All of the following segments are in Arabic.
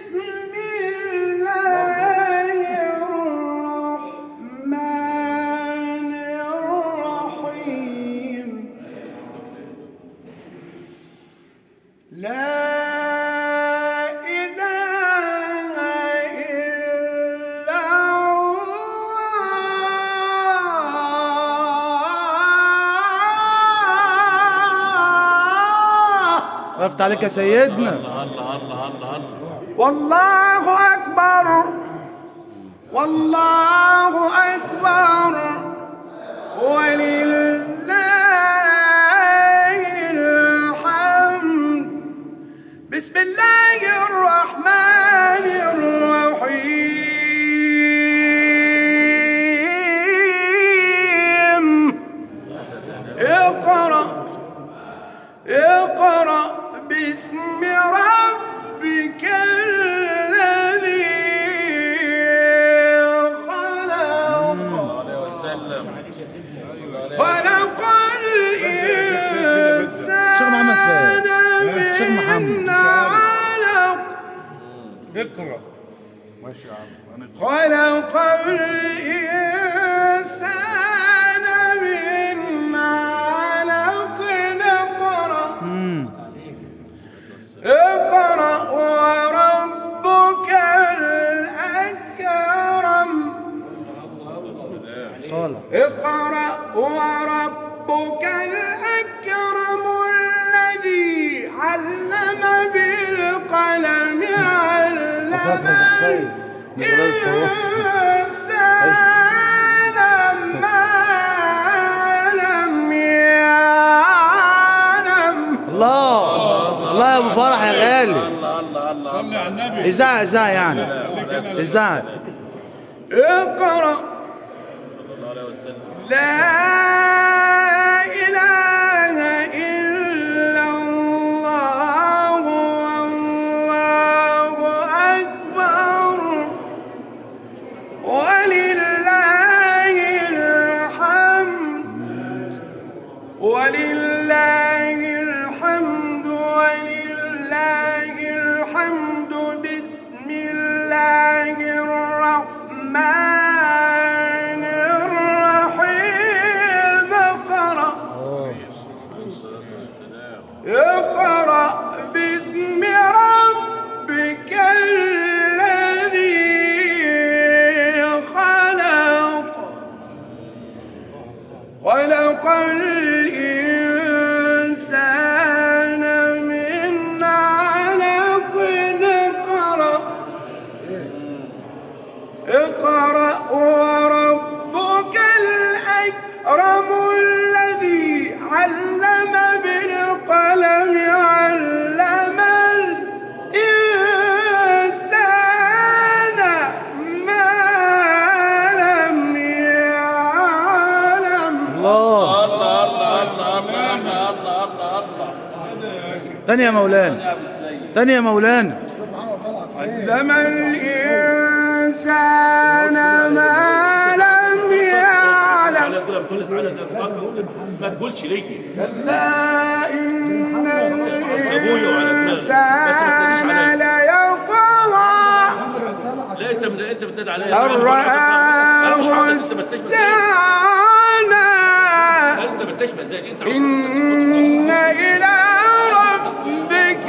بسم الله الرحمن الرحيم. لا وقفت عليك يا سيدنا. الله الله الله الله. والله أكبر والله أكبر ولله الحمد. بسم الله الرحمن الرحيم. اقرأ باسم ربك الذي خلق. خلق الإنسان من علق. اقرأ. خلق الإنسان من علق. اقرأ وربك الأكرم. اقرأ وربك الأكرم الذي علم بالقلم. علم الإنسان ما لم يعلم. الله يا ابو فرح يا غالي. صلي على النبي. إذاعة يعني إذاعة. اقرأ. صلى الله عليه وسلم. لا إله إلا الله والله أكبر ولله الحمد. ولله الحمد ولله الحمد. بسم الله الرحمن الرحيم. اقرأ باسم ربك الذي خلق. خلق الإنسان من علق. اقرأ وربك الأكرم الذي علم بالقلم. علم الإنسان ما لم يعلم. الله. الله الله الله الله الله الله. تاني يا مولانا. تاني يا مولانا. علم الإنسان ما لم يعلم. ما تقولش ليه. كلا إن الإنسان ليطغى. لا انت بتنادي عليا. أن رآه استغنى. انت بتشبه زي انت. إن إلى ربك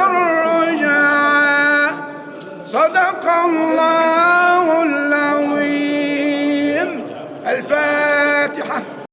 الرجعى. صدق الله العظيم. الفاتحة.